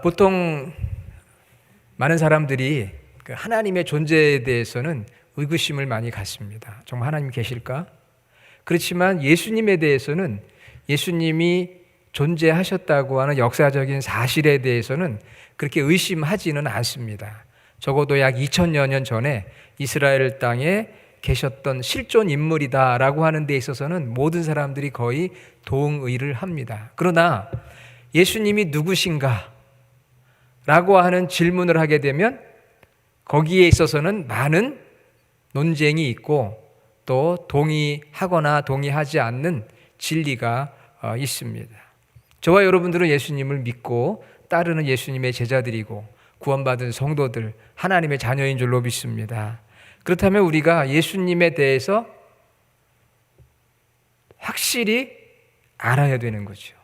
보통 많은 사람들이 그 하나님의 존재에 대해서는 의구심을 많이 갖습니다. 정말 하나님 계실까? 그렇지만 예수님에 대해서는 예수님이 존재하셨다고 하는 역사적인 사실에 대해서는 그렇게 의심하지는 않습니다. 적어도 약 2000여 년 전에 이스라엘 땅에 계셨던 실존 인물이다라고 하는 데 있어서는 모든 사람들이 거의 동의를 합니다. 그러나 예수님이 누구신가? 라고 하는 질문을 하게 되면 거기에 있어서는 많은 논쟁이 있고 또 동의하거나 동의하지 않는 진리가 있습니다. 저와 여러분들은 예수님을 믿고 따르는 예수님의 제자들이고 구원받은 성도들, 하나님의 자녀인 줄로 믿습니다. 그렇다면 우리가 예수님에 대해서 확실히 알아야 되는 거죠.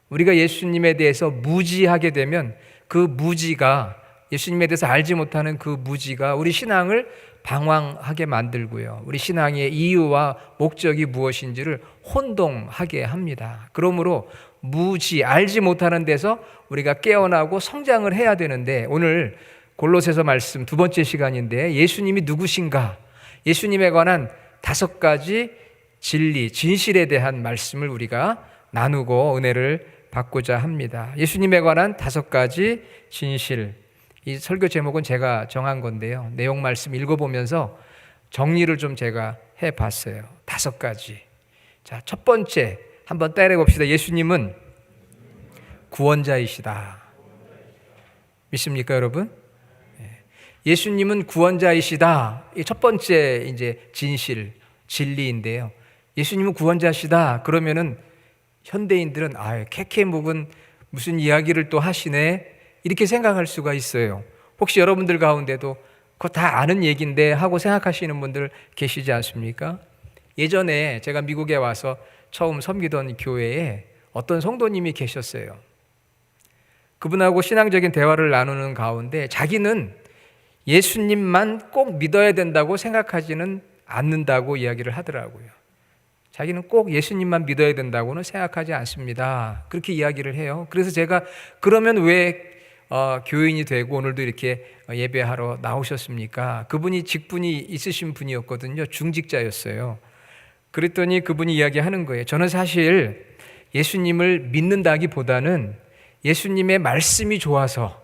우리가 예수님에 대해서 무지하게 되면 그 무지가, 예수님에 대해서 알지 못하는 그 무지가 우리 신앙을 방황하게 만들고요, 우리 신앙의 이유와 목적이 무엇인지를 혼동하게 합니다. 그러므로 무지, 알지 못하는 데서 우리가 깨어나고 성장을 해야 되는데, 오늘 골로새서 말씀 두 번째 시간인데 예수님이 누구신가, 예수님에 관한 5가지 진리, 진실에 대한 말씀을 우리가 나누고 은혜를 받고자 합니다. 예수님에 관한 5가지 진실, 이 설교 제목은 제가 정한 건데요, 내용 말씀 읽어보면서 정리를 좀 제가 해봤어요. 5가지. 자, 첫 번째 한번 따라해 봅시다. 예수님은 구원자이시다. 믿습니까, 여러분? 예수님은 구원자이시다. 이 첫 번째 이제 진실, 진리인데요. 예수님은 구원자시다. 그러면은 현대인들은 캐캐 묵은 무슨 이야기를 또 하시네, 이렇게 생각할 수가 있어요. 혹시 여러분들 가운데도 그거 다 아는 얘기인데 하고 생각하시는 분들 계시지 않습니까? 예전에 제가 미국에 와서 처음 섬기던 교회에 어떤 성도님이 계셨어요. 그분하고 신앙적인 대화를 나누는 가운데 자기는 예수님만 꼭 믿어야 된다고 생각하지는 않는다고 이야기를 하더라고요. 자기는 꼭 예수님만 믿어야 된다고는 생각하지 않습니다. 그렇게 이야기를 해요. 그래서 제가 그러면 왜 교인이 되고 오늘도 이렇게 예배하러 나오셨습니까? 그분이 직분이 있으신 분이었거든요. 중직자였어요. 그랬더니 그분이 이야기하는 거예요. 저는 사실 예수님을 믿는다기보다는 예수님의 말씀이 좋아서,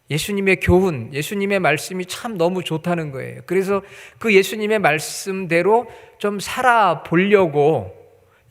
예수님의 교훈, 예수님의 말씀이 참 너무 좋다는 거예요. 그래서 그 예수님의 말씀대로 좀 살아보려고,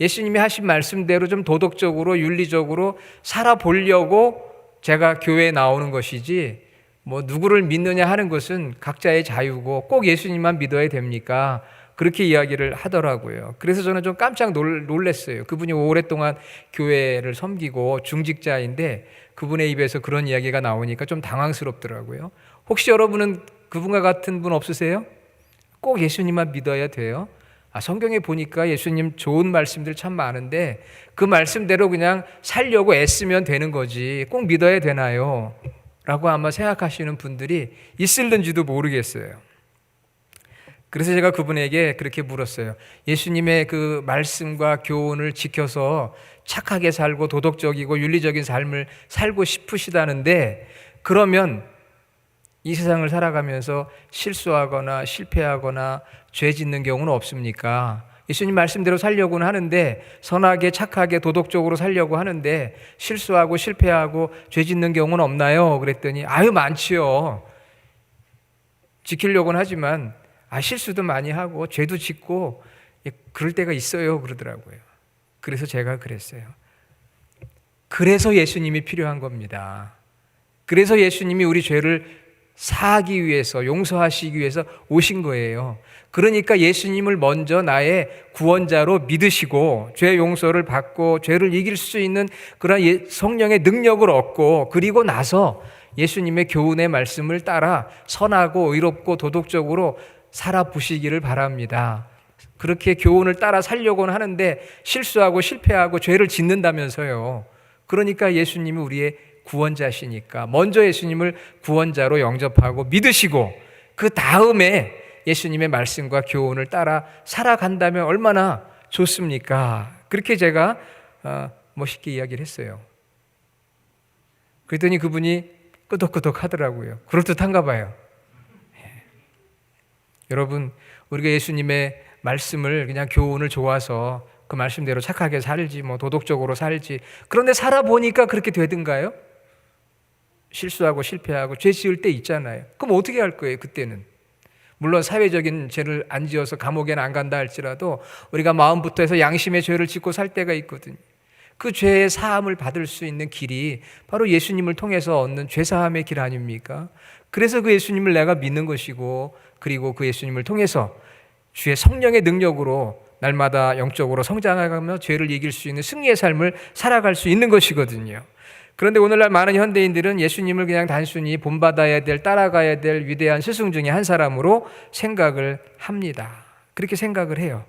예수님이 하신 말씀대로 좀 도덕적으로 윤리적으로 살아보려고 제가 교회에 나오는 것이지, 뭐 누구를 믿느냐 하는 것은 각자의 자유고 꼭 예수님만 믿어야 됩니까? 그렇게 이야기를 하더라고요. 그래서 저는 좀 깜짝 놀랐어요. 그분이 오랫동안 교회를 섬기고 중직자인데 그분의 입에서 그런 이야기가 나오니까 좀 당황스럽더라고요. 혹시 여러분은 그분과 같은 분 없으세요? 꼭 예수님만 믿어야 돼요? 성경에 보니까 예수님 좋은 말씀들 참 많은데 그 말씀대로 그냥 살려고 애쓰면 되는 거지 꼭 믿어야 되나요? 라고 아마 생각하시는 분들이 있을는지도 모르겠어요. 그래서 제가 그분에게 그렇게 물었어요. 예수님의 그 말씀과 교훈을 지켜서 착하게 살고 도덕적이고 윤리적인 삶을 살고 싶으시다는데, 그러면 이 세상을 살아가면서 실수하거나 실패하거나 죄 짓는 경우는 없습니까? 예수님 말씀대로 살려고는 하는데, 선하게 착하게 도덕적으로 살려고 하는데 실수하고 실패하고 죄 짓는 경우는 없나요? 그랬더니 많지요. 지키려고는 하지만 실수도 많이 하고 죄도 짓고 그럴 때가 있어요, 그러더라고요. 그래서 제가 그랬어요. 그래서 예수님이 필요한 겁니다. 그래서 예수님이 우리 죄를 사하기 위해서, 용서하시기 위해서 오신 거예요. 그러니까 예수님을 먼저 나의 구원자로 믿으시고 죄 용서를 받고 죄를 이길 수 있는 그런 성령의 능력을 얻고, 그리고 나서 예수님의 교훈의 말씀을 따라 선하고 의롭고 도덕적으로 살아보시기를 바랍니다. 그렇게 교훈을 따라 살려고는 하는데 실수하고 실패하고 죄를 짓는다면서요. 그러니까 예수님이 우리의 구원자시니까 먼저 예수님을 구원자로 영접하고 믿으시고 그 다음에 예수님의 말씀과 교훈을 따라 살아간다면 얼마나 좋습니까? 그렇게 제가 멋있게 이야기를 했어요. 그랬더니 그분이 끄덕끄덕 하더라고요. 그럴듯한가 봐요. 여러분, 우리가 예수님의 말씀을 그냥 교훈을 좋아서 그 말씀대로 착하게 살지, 도덕적으로 살지, 그런데 살아보니까 그렇게 되든가요? 실수하고 실패하고 죄 지을 때 있잖아요. 그럼 어떻게 할 거예요, 그때는? 물론 사회적인 죄를 안 지어서 감옥에는 안 간다 할지라도 우리가 마음부터 해서 양심의 죄를 짓고 살 때가 있거든요. 그 죄의 사함을 받을 수 있는 길이 바로 예수님을 통해서 얻는 죄사함의 길 아닙니까? 그래서 그 예수님을 내가 믿는 것이고, 그리고 그 예수님을 통해서 주의 성령의 능력으로 날마다 영적으로 성장하며 죄를 이길 수 있는 승리의 삶을 살아갈 수 있는 것이거든요. 그런데 오늘날 많은 현대인들은 예수님을 그냥 단순히 본받아야 될, 따라가야 될 위대한 스승 중에 한 사람으로 생각을 합니다. 그렇게 생각을 해요.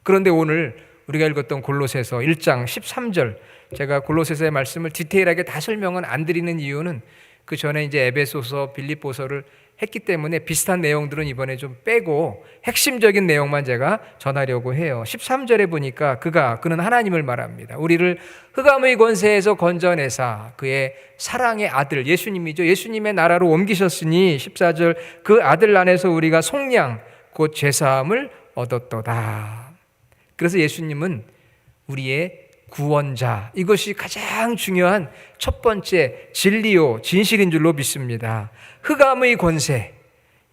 그런데 오늘 우리가 읽었던 골로새서 1장 13절, 제가 골로새서의 말씀을 디테일하게 다 설명은 안 드리는 이유는 그 전에 이제 에베소서, 빌립보서를 했기 때문에 비슷한 내용들은 이번에 좀 빼고 핵심적인 내용만 제가 전하려고 해요. 13절에 보니까 그는 하나님을 말합니다. 우리를 흑암의 권세에서 건져내사 그의 사랑의 아들, 예수님이죠. 예수님의 나라로 옮기셨으니 14절, 그 아들 안에서 우리가 속량 곧 죄사함을 얻었도다. 그래서 예수님은 우리의 구원자, 이것이 가장 중요한 첫 번째 진리요 진실인 줄로 믿습니다. 흑암의 권세,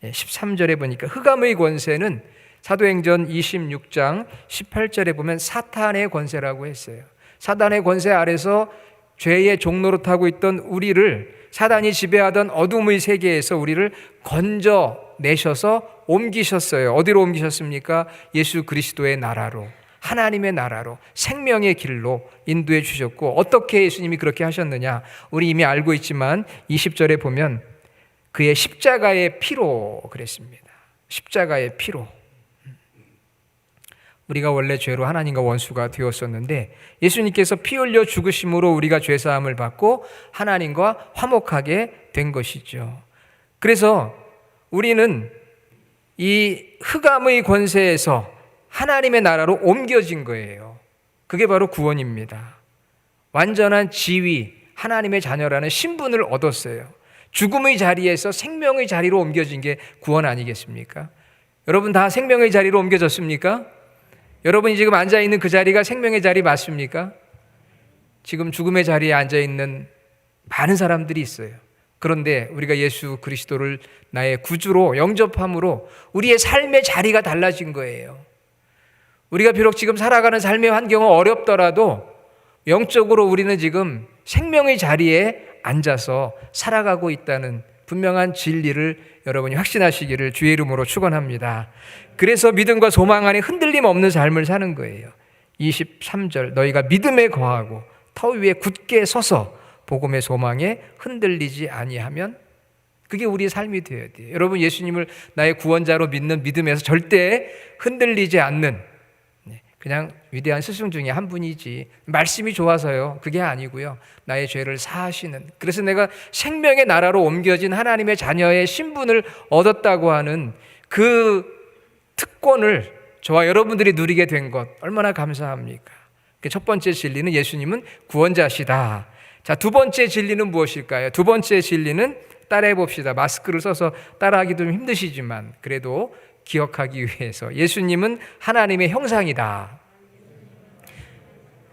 13절에 보니까 흑암의 권세는 사도행전 26장 18절에 보면 사탄의 권세라고 했어요. 사탄의 권세 아래서 죄의 종로로 타고 있던 우리를, 사단이 지배하던 어둠의 세계에서 우리를 건져내셔서 옮기셨어요. 어디로 옮기셨습니까? 예수 그리스도의 나라로, 하나님의 나라로, 생명의 길로 인도해 주셨고, 어떻게 예수님이 그렇게 하셨느냐, 우리 이미 알고 있지만 20절에 보면 그의 십자가의 피로 그랬습니다. 십자가의 피로. 우리가 원래 죄로 하나님과 원수가 되었었는데 예수님께서 피 흘려 죽으심으로 우리가 죄사함을 받고 하나님과 화목하게 된 것이죠. 그래서 우리는 이 흑암의 권세에서 하나님의 나라로 옮겨진 거예요. 그게 바로 구원입니다. 완전한 지위, 하나님의 자녀라는 신분을 얻었어요. 죽음의 자리에서 생명의 자리로 옮겨진 게 구원 아니겠습니까? 여러분 다 생명의 자리로 옮겨졌습니까? 여러분이 지금 앉아있는 그 자리가 생명의 자리 맞습니까? 지금 죽음의 자리에 앉아있는 많은 사람들이 있어요. 그런데 우리가 예수 그리스도를 나의 구주로 영접함으로 우리의 삶의 자리가 달라진 거예요. 우리가 비록 지금 살아가는 삶의 환경은 어렵더라도 영적으로 우리는 지금 생명의 자리에 앉아서 살아가고 있다는 분명한 진리를 여러분이 확신하시기를 주의 이름으로 축원합니다. 그래서 믿음과 소망 안에 흔들림 없는 삶을 사는 거예요. 23절, 너희가 믿음에 거하고 터 위에 굳게 서서 복음의 소망에 흔들리지 아니하면, 그게 우리의 삶이 되어야 돼요. 여러분, 예수님을 나의 구원자로 믿는 믿음에서 절대 흔들리지 않는 그냥 위대한 스승 중에 한 분이지, 말씀이 좋아서요, 그게 아니고요, 나의 죄를 사하시는, 그래서 내가 생명의 나라로 옮겨진 하나님의 자녀의 신분을 얻었다고 하는 그 특권을 저와 여러분들이 누리게 된 것, 얼마나 감사합니까? 첫 번째 진리는 예수님은 구원자시다. 자, 두 번째 진리는 무엇일까요? 두 번째 진리는 따라해 봅시다. 마스크를 써서 따라하기도 좀 힘드시지만 그래도 기억하기 위해서, 예수님은 하나님의 형상이다.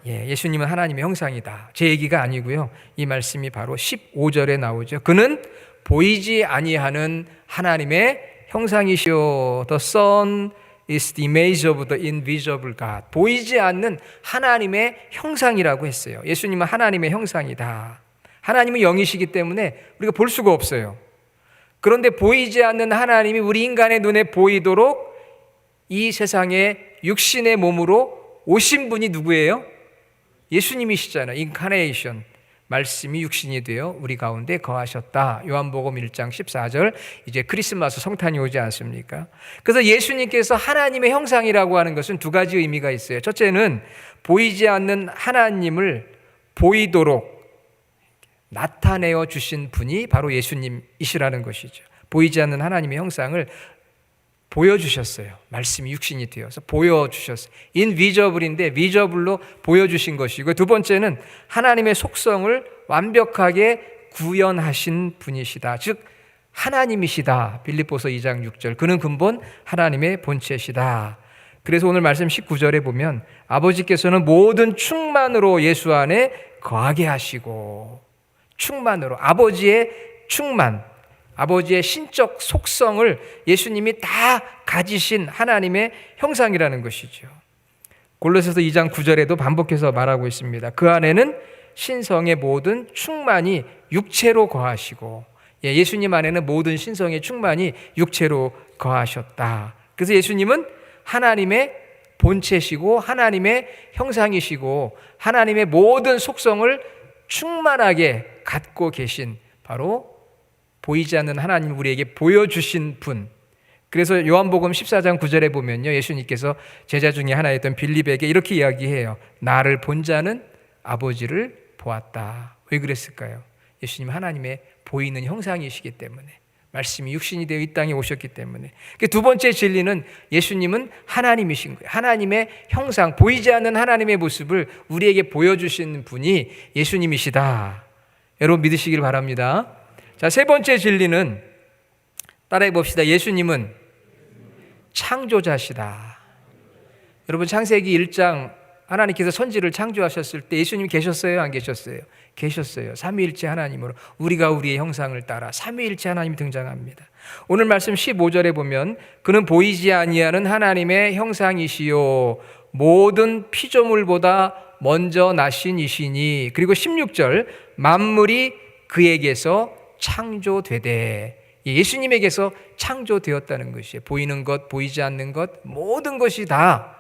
예수님은 하나님의 형상이다. 제 얘기가 아니고요, 이 말씀이 바로 15절에 나오죠. 그는 보이지 아니하는 하나님의 형상이시오. The Son is the image of the invisible God. 보이지 않는 하나님의 형상이라고 했어요. 예수님은 하나님의 형상이다. 하나님은 영이시기 때문에 우리가 볼 수가 없어요. 그런데 보이지 않는 하나님이 우리 인간의 눈에 보이도록 이 세상에 육신의 몸으로 오신 분이 누구예요? 예수님이시잖아요. 인카네이션, 말씀이 육신이 되어 우리 가운데 거하셨다. 요한복음 1장 14절, 이제 크리스마스 성탄이 오지 않습니까? 그래서 예수님께서 하나님의 형상이라고 하는 것은 두 가지 의미가 있어요. 첫째는 보이지 않는 하나님을 보이도록 나타내어 주신 분이 바로 예수님이시라는 것이죠. 보이지 않는 하나님의 형상을 보여주셨어요. 말씀이 육신이 되어서 보여주셨어요. 인비저블인데 비저블로 보여주신 것이고, 두 번째는 하나님의 속성을 완벽하게 구현하신 분이시다. 즉 하나님이시다. 빌립보서 2장 6절. 그는 근본 하나님의 본체시다. 그래서 오늘 말씀 19절에 보면 아버지께서는 모든 충만으로 예수 안에 거하게 하시고, 충만으로, 아버지의 충만, 아버지의 신적 속성을 예수님이 다 가지신 하나님의 형상이라는 것이죠. 골로새서 2장 9절에도 반복해서 말하고 있습니다. 그 안에는 신성의 모든 충만이 육체로 거하시고, 예수님 안에는 모든 신성의 충만이 육체로 거하셨다. 그래서 예수님은 하나님의 본체시고 하나님의 형상이시고 하나님의 모든 속성을 충만하게 갖고 계신, 바로 보이지 않는 하나님을 우리에게 보여주신 분. 그래서 요한복음 14장 9절에 보면요, 예수님께서 제자 중에 하나였던 빌립에게 이렇게 이야기해요. 나를 본 자는 아버지를 보았다. 왜 그랬을까요? 예수님 하나님의 보이는 형상이시기 때문에, 말씀이 육신이 되어 이 땅에 오셨기 때문에. 두 번째 진리는 예수님은 하나님이신 거예요. 하나님의 형상, 보이지 않는 하나님의 모습을 우리에게 보여주신 분이 예수님이시다. 여러분 믿으시길 바랍니다. 자, 세 번째 진리는 따라해 봅시다. 예수님은 창조자시다. 여러분 창세기 1장 하나님께서 천지를 창조하셨을 때 예수님 계셨어요? 안 계셨어요? 계셨어요. 삼위일체 하나님으로 우리가 우리의 형상을 따라 삼위일체 하나님이 등장합니다. 오늘 말씀 15절에 보면 그는 보이지 아니하는 하나님의 형상이시요 모든 피조물보다 먼저 나신 이시니, 그리고 16절 만물이 그에게서 창조되되, 예수님에게서 창조되었다는 것이에요. 보이는 것, 보이지 않는 것, 모든 것이 다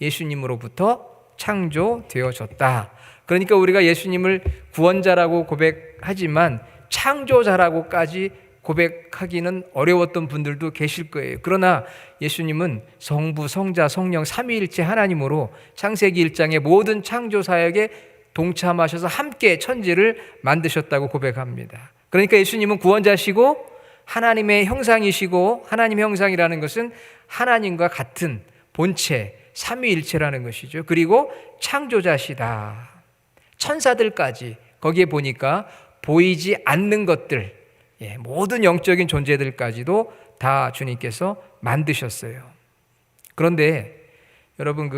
예수님으로부터 창조되어졌다. 그러니까 우리가 예수님을 구원자라고 고백하지만 창조자라고까지 고백하기는 어려웠던 분들도 계실 거예요. 그러나 예수님은 성부, 성자, 성령 삼위일체 하나님으로 창세기 1장의 모든 창조 사역에 동참하셔서 함께 천지를 만드셨다고 고백합니다. 그러니까 예수님은 구원자시고 하나님의 형상이시고, 하나님의 형상이라는 것은 하나님과 같은 본체, 삼위일체라는 것이죠. 그리고 창조자시다. 천사들까지, 거기에 보니까 보이지 않는 것들, 모든 영적인 존재들까지도 다 주님께서 만드셨어요. 그런데 여러분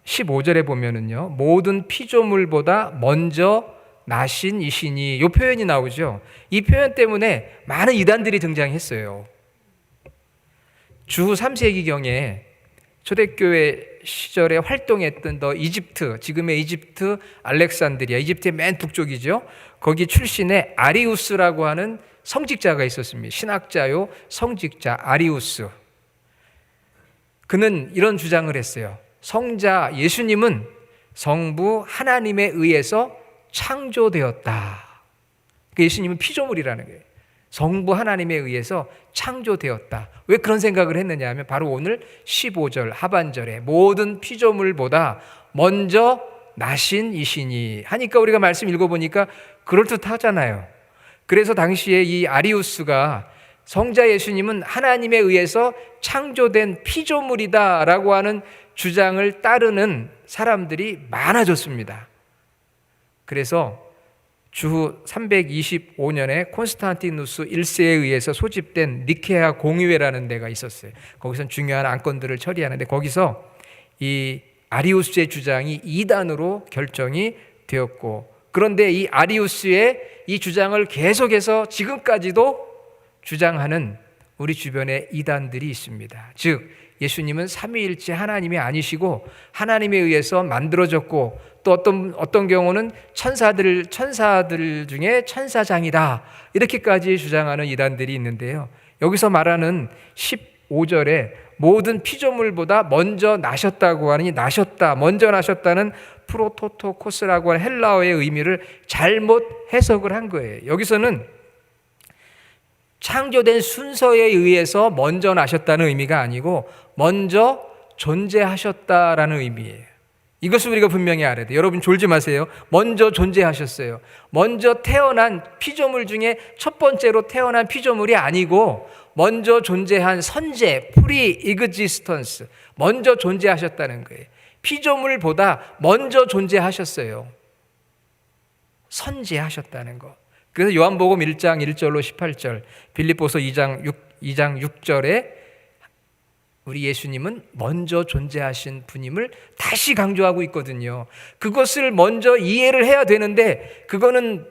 15절에 보면은요, 모든 피조물보다 먼저 나신 이시니, 이 표현이 나오죠. 이 표현 때문에 많은 이단들이 등장했어요. 주후 3세기경에 초대교회 시절에 활동했던 이집트, 지금의 이집트 알렉산드리아, 이집트의 맨 북쪽이죠. 거기 출신의 아리우스라고 하는 성직자가 있었습니다. 신학자요, 성직자 아리우스. 그는 이런 주장을 했어요. 성자 예수님은 성부 하나님에 의해서 창조되었다. 예수님은 피조물이라는 거예요. 성부 하나님에 의해서 창조되었다. 왜 그런 생각을 했느냐 하면 바로 오늘 15절 하반절에 모든 피조물보다 먼저 나신 이시니 하니까 우리가 말씀 읽어보니까 그럴듯하잖아요. 그래서 당시에 이 아리우스가 성자 예수님은 하나님에 의해서 창조된 피조물이다라고 하는 주장을 따르는 사람들이 많아졌습니다. 그래서 주후 325년에 콘스탄티누스 1세에 의해서 소집된 니케아 공의회라는 데가 있었어요. 거기서 중요한 안건들을 처리하는데 거기서 이 아리우스의 주장이 이단으로 결정이 되었고, 그런데 이 아리우스의 이 주장을 계속해서 지금까지도 주장하는 우리 주변에 이단들이 있습니다. 즉 예수님은 삼위일체 하나님이 아니시고 하나님에 의해서 만들어졌고, 또 어떤 경우는 천사들 중에 천사장이다, 이렇게까지 주장하는 이단들이 있는데요. 여기서 말하는 15절에 모든 피조물보다 먼저 나셨다고 하니, 나셨다, 먼저 나셨다는 프로토토코스라고 하는 헬라어의 의미를 잘못 해석을 한 거예요. 여기서는 창조된 순서에 의해서 먼저 나셨다는 의미가 아니고 먼저 존재하셨다라는 의미예요. 이것을 우리가 분명히 알아야 돼요. 여러분 졸지 마세요. 먼저 존재하셨어요. 먼저 태어난 피조물 중에 첫 번째로 태어난 피조물이 아니고 먼저 존재한 선제, pre-existence, 먼저 존재하셨다는 거예요. 피조물보다 먼저 존재하셨어요. 선지하셨다는 것. 그래서 요한복음 1장 1절로 18절, 빌립보서 2장 6절에 우리 예수님은 먼저 존재하신 분임을 다시 강조하고 있거든요. 그것을 먼저 이해를 해야 되는데 그거는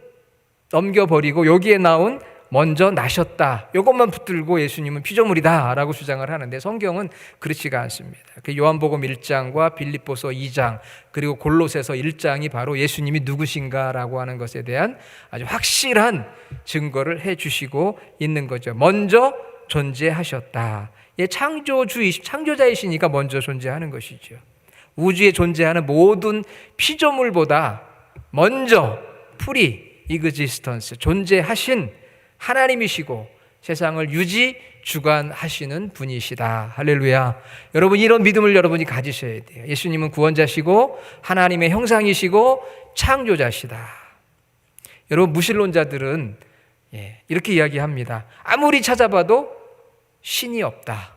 넘겨버리고 여기에 나온 먼저 나셨다, 이것만 붙들고 예수님은 피조물이다 라고 주장을 하는데 성경은 그렇지가 않습니다. 그 요한복음 1장과 빌립보서 2장 그리고 골로새서 1장이 바로 예수님이 누구신가 라고 하는 것에 대한 아주 확실한 증거를 해주시고 있는 거죠. 먼저 존재하셨다. 창조자이시니까 먼저 존재하는 것이죠. 우주에 존재하는 모든 피조물보다 먼저 프리 이그지스턴스, 존재하신 하나님이시고 세상을 유지 주관하시는 분이시다. 할렐루야. 여러분, 이런 믿음을 여러분이 가지셔야 돼요. 예수님은 구원자시고 하나님의 형상이시고 창조자시다. 여러분, 무신론자들은 이렇게 이야기합니다. 아무리 찾아봐도 신이 없다.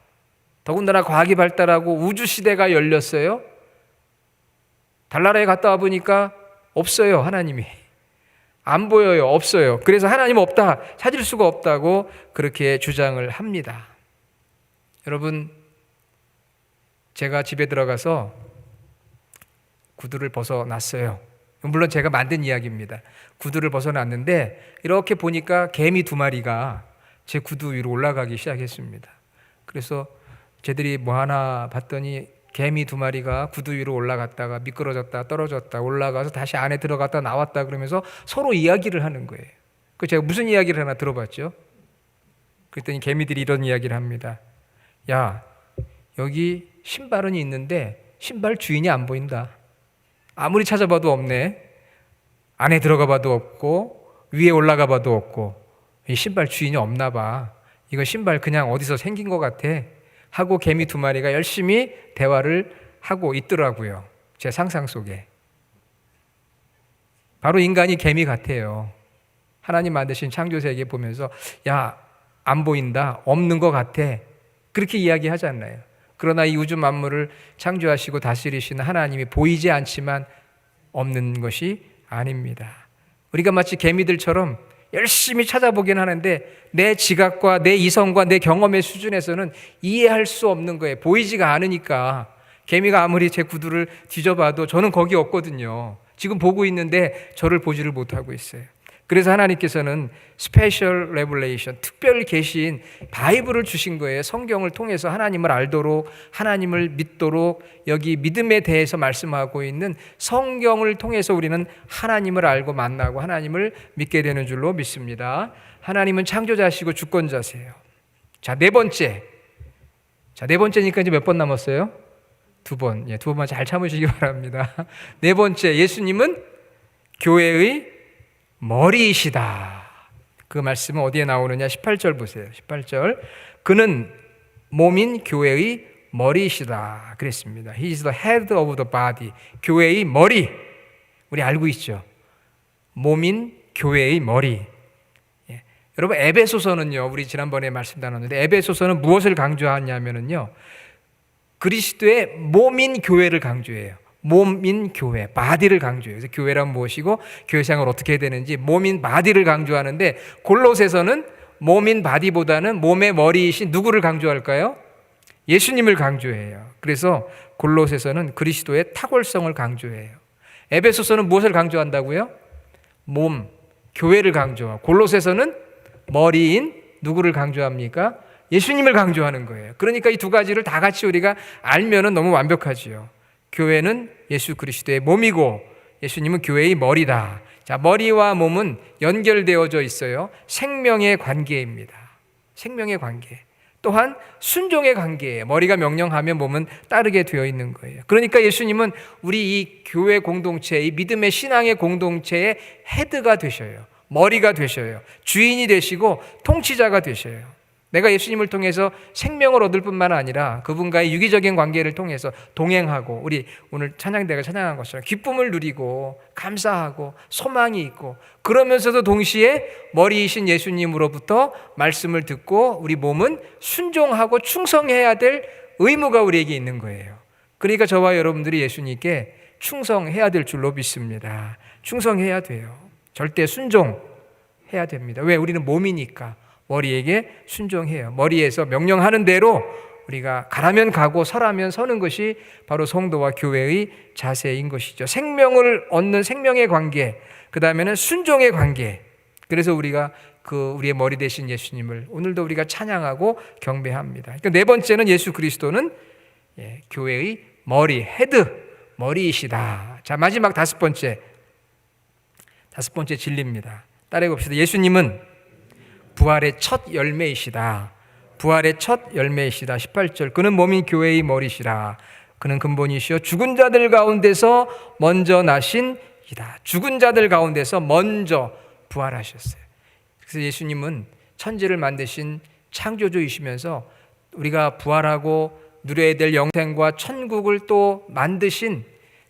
더군다나 과학이 발달하고 우주 시대가 열렸어요. 달나라에 갔다 와 보니까 없어요. 하나님이 안 보여요. 없어요. 그래서 하나님 없다, 찾을 수가 없다고 그렇게 주장을 합니다. 여러분, 제가 집에 들어가서 구두를 벗어놨어요. 물론 제가 만든 이야기입니다. 구두를 벗어놨는데 이렇게 보니까 개미 2마리가 제 구두 위로 올라가기 시작했습니다. 그래서 쟤들이 뭐 하나 봤더니 개미 2마리가 구두 위로 올라갔다가 미끄러졌다 떨어졌다 올라가서 다시 안에 들어갔다 나왔다 그러면서 서로 이야기를 하는 거예요. 그 제가 무슨 이야기를 하나 들어봤죠? 그랬더니 개미들이 이런 이야기를 합니다. 야, 여기 신발은 있는데 신발 주인이 안 보인다. 아무리 찾아봐도 없네. 안에 들어가 봐도 없고 위에 올라가 봐도 없고 이 신발 주인이 없나 봐. 이거 신발 그냥 어디서 생긴 것 같아 하고 개미 2마리가 열심히 대화를 하고 있더라고요. 제 상상 속에. 바로 인간이 개미 같아요. 하나님 만드신 창조세계 보면서 야, 안 보인다, 없는 것 같아, 그렇게 이야기하잖아요. 그러나 이 우주 만물을 창조하시고 다스리시는 하나님이 보이지 않지만 없는 것이 아닙니다. 우리가 마치 개미들처럼 열심히 찾아보긴 하는데 내 지각과 내 이성과 내 경험의 수준에서는 이해할 수 없는 거예요. 보이지가 않으니까. 개미가 아무리 제 구두를 뒤져봐도 저는 거기 없거든요. 지금 보고 있는데 저를 보지를 못하고 있어요. 그래서 하나님께서는 스페셜 레블레이션, 특별 계시인 바이블을 주신 거예요. 성경을 통해서 하나님을 알도록, 하나님을 믿도록. 여기 믿음에 대해서 말씀하고 있는 성경을 통해서 우리는 하나님을 알고 만나고 하나님을 믿게 되는 줄로 믿습니다. 하나님은 창조자시고 주권자세요. 자, 네 번째니까 이제 몇 번 남았어요? 2번. 2번만 잘 참으시기 바랍니다. 네 번째, 예수님은 교회의 머리이시다. 그 말씀은 어디에 나오느냐? 18절 보세요. 18절. 그는 몸인 교회의 머리이시다 그랬습니다. He is the head of the body. 교회의 머리. 우리 알고 있죠? 몸인 교회의 머리. 여러분, 에베소서는요, 우리 지난번에 말씀 나눴는데 에베소서는 무엇을 강조하냐면요, 그리스도의 몸인 교회를 강조해요. 몸인 교회, 바디를 강조해요. 그래서 교회란 무엇이고 교회 생활을 어떻게 해야 되는지 몸인 바디를 강조하는데, 골로새서는 몸인 바디보다는 몸의 머리이신 누구를 강조할까요? 예수님을 강조해요. 그래서 골로새서는 그리스도의 탁월성을 강조해요. 에베소서는 무엇을 강조한다고요? 몸, 교회를 강조하고, 골로새서는 머리인 누구를 강조합니까? 예수님을 강조하는 거예요. 그러니까 이 두 가지를 다 같이 우리가 알면은 너무 완벽하지요. 교회는 예수 그리스도의 몸이고 예수님은 교회의 머리다. 자, 머리와 몸은 연결되어져 있어요. 생명의 관계입니다. 생명의 관계. 또한 순종의 관계예요. 머리가 명령하면 몸은 따르게 되어 있는 거예요. 그러니까 예수님은 우리 이 교회 공동체, 이 믿음의 신앙의 공동체의 헤드가 되셔요. 머리가 되셔요. 주인이 되시고 통치자가 되셔요. 내가 예수님을 통해서 생명을 얻을 뿐만 아니라 그분과의 유기적인 관계를 통해서 동행하고, 우리 오늘 찬양대가 찬양한 것처럼 기쁨을 누리고 감사하고 소망이 있고, 그러면서도 동시에 머리이신 예수님으로부터 말씀을 듣고 우리 몸은 순종하고 충성해야 될 의무가 우리에게 있는 거예요. 그러니까 저와 여러분들이 예수님께 충성해야 될 줄로 믿습니다. 충성해야 돼요. 절대 순종해야 됩니다. 왜? 우리는 몸이니까 머리에게 순종해요. 머리에서 명령하는 대로 우리가 가라면 가고 서라면 서는 것이 바로 성도와 교회의 자세인 것이죠. 생명을 얻는 생명의 관계, 그 다음에는 순종의 관계. 그래서 우리가 우리의 머리 되신 예수님을 오늘도 우리가 찬양하고 경배합니다. 그러니까 네 번째는 예수 그리스도는 교회의 머리, 헤드, 머리이시다. 자, 마지막 다섯 번째 진리입니다. 따라해 봅시다. 예수님은 부활의 첫 열매이시다. 부활의 첫 열매이시다. 18절. 그는 몸인 교회의 머리시라. 그는 근본이시여 죽은 자들 가운데서 먼저 나신 이다. 죽은 자들 가운데서 먼저 부활하셨어요. 그래서 예수님은 천지를 만드신 창조주이시면서 우리가 부활하고 누려야 될 영생과 천국을 또 만드신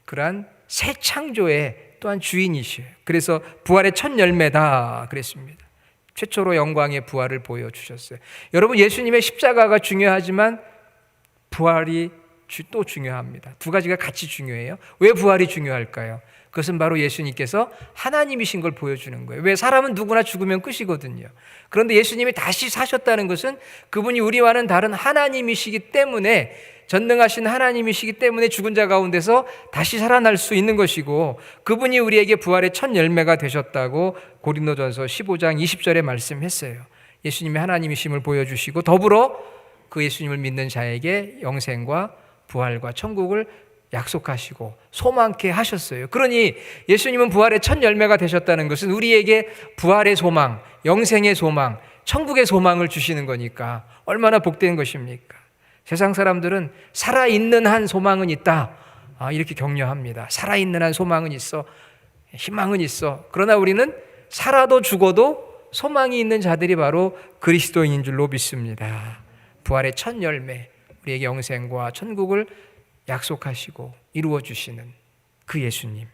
그러한 새 창조의 또한 주인이시에요. 그래서 부활의 첫 열매다 그랬습니다. 최초로 영광의 부활을 보여주셨어요. 여러분, 예수님의 십자가가 중요하지만 부활이 또 중요합니다. 두 가지가 같이 중요해요. 왜 부활이 중요할까요? 그것은 바로 예수님께서 하나님이신 걸 보여주는 거예요. 왜? 사람은 누구나 죽으면 끝이거든요. 그런데 예수님이 다시 사셨다는 것은 그분이 우리와는 다른 하나님이시기 때문에, 전능하신 하나님이시기 때문에 죽은 자 가운데서 다시 살아날 수 있는 것이고, 그분이 우리에게 부활의 첫 열매가 되셨다고 고린도전서 15장 20절에 말씀했어요. 예수님이 하나님이심을 보여주시고 더불어 그 예수님을 믿는 자에게 영생과 부활과 천국을 약속하시고 소망케 하셨어요. 그러니 예수님은 부활의 첫 열매가 되셨다는 것은 우리에게 부활의 소망, 영생의 소망, 천국의 소망을 주시는 거니까 얼마나 복된 것입니까? 세상 사람들은 살아있는 한 소망은 있다, 이렇게 격려합니다. 살아있는 한 소망은 있어, 희망은 있어. 그러나 우리는 살아도 죽어도 소망이 있는 자들이 바로 그리스도인인 줄로 믿습니다. 부활의 첫 열매, 우리에게 영생과 천국을 약속하시고 이루어주시는 그 예수님.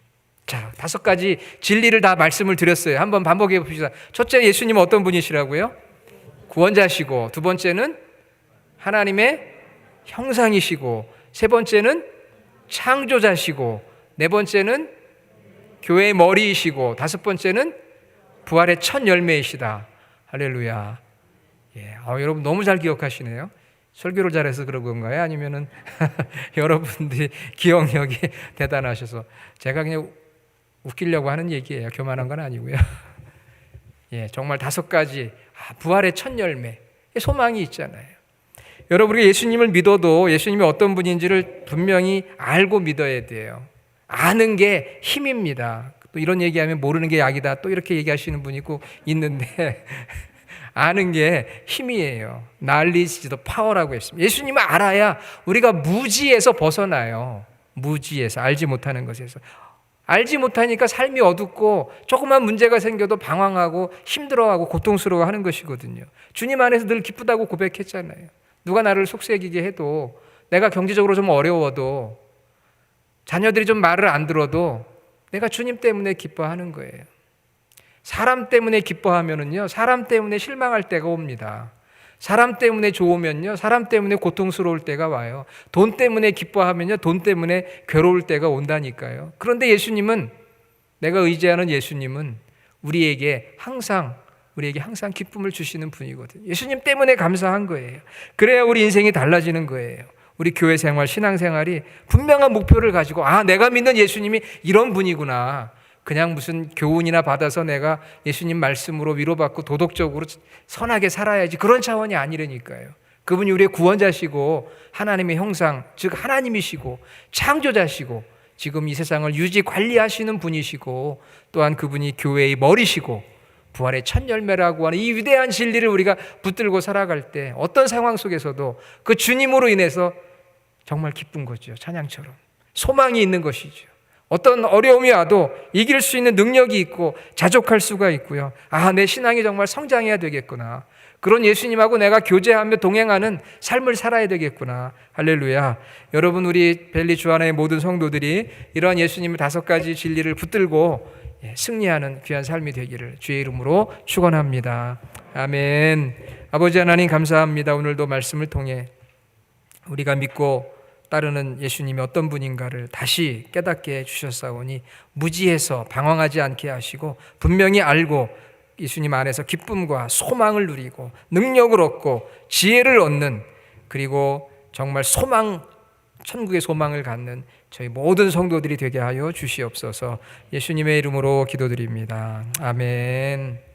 자, 다섯 가지 진리를 다 말씀을 드렸어요. 한번 반복해 봅시다. 첫째, 예수님은 어떤 분이시라고요? 구원자시고, 두 번째는 하나님의 형상이시고, 세 번째는 창조자시고, 네 번째는 교회의 머리이시고, 다섯 번째는 부활의 첫 열매이시다. 할렐루야. 여러분 너무 잘 기억하시네요. 설교를 잘해서 그런 건가요? 아니면은 여러분들이 기억력이 대단하셔서 제가 그냥 웃기려고 하는 얘기예요. 교만한 건 아니고요. 정말 다섯 가지 부활의 첫 열매, 소망이 있잖아요. 여러분, 우리가 예수님을 믿어도 예수님이 어떤 분인지를 분명히 알고 믿어야 돼요. 아는 게 힘입니다. 또 이런 얘기하면 모르는 게 약이다, 또 이렇게 얘기하시는 분이 있는데 아는 게 힘이에요. Knowledge is the power라고 했습니다. 예수님을 알아야 우리가 무지에서 벗어나요. 무지에서, 알지 못하는 것에서. 알지 못하니까 삶이 어둡고 조그만 문제가 생겨도 방황하고 힘들어하고 고통스러워하는 것이거든요. 주님 안에서 늘 기쁘다고 고백했잖아요. 누가 나를 속삭이게 해도, 내가 경제적으로 좀 어려워도, 자녀들이 좀 말을 안 들어도 내가 주님 때문에 기뻐하는 거예요. 사람 때문에 기뻐하면은요, 사람 때문에 실망할 때가 옵니다. 사람 때문에 좋으면요, 사람 때문에 고통스러울 때가 와요. 돈 때문에 기뻐하면요, 돈 때문에 괴로울 때가 온다니까요. 그런데 예수님은, 내가 의지하는 예수님은 우리에게 항상 기쁨을 주시는 분이거든요. 예수님 때문에 감사한 거예요. 그래야 우리 인생이 달라지는 거예요. 우리 교회 생활, 신앙 생활이 분명한 목표를 가지고, 내가 믿는 예수님이 이런 분이구나. 그냥 무슨 교훈이나 받아서 내가 예수님 말씀으로 위로받고 도덕적으로 선하게 살아야지, 그런 차원이 아니라니까요. 그분이 우리의 구원자시고 하나님의 형상, 즉 하나님이시고 창조자시고 지금 이 세상을 유지 관리하시는 분이시고, 또한 그분이 교회의 머리시고 부활의 첫 열매라고 하는 이 위대한 진리를 우리가 붙들고 살아갈 때 어떤 상황 속에서도 그 주님으로 인해서 정말 기쁜 거죠. 찬양처럼 소망이 있는 것이죠. 어떤 어려움이 와도 이길 수 있는 능력이 있고 자족할 수가 있고요. 내 신앙이 정말 성장해야 되겠구나. 그런 예수님하고 내가 교제하며 동행하는 삶을 살아야 되겠구나. 할렐루야. 여러분, 우리 벨리 주안의 모든 성도들이 이러한 예수님의 다섯 가지 진리를 붙들고 승리하는 귀한 삶이 되기를 주의 이름으로 축원합니다. 아멘. 아버지 하나님, 감사합니다. 오늘도 말씀을 통해 우리가 믿고 따르는 예수님이 어떤 분인가를 다시 깨닫게 해주셨사오니 무지해서 방황하지 않게 하시고 분명히 알고 예수님 안에서 기쁨과 소망을 누리고 능력을 얻고 지혜를 얻는, 그리고 정말 소망, 천국의 소망을 갖는 저희 모든 성도들이 되게 하여 주시옵소서. 예수님의 이름으로 기도드립니다. 아멘.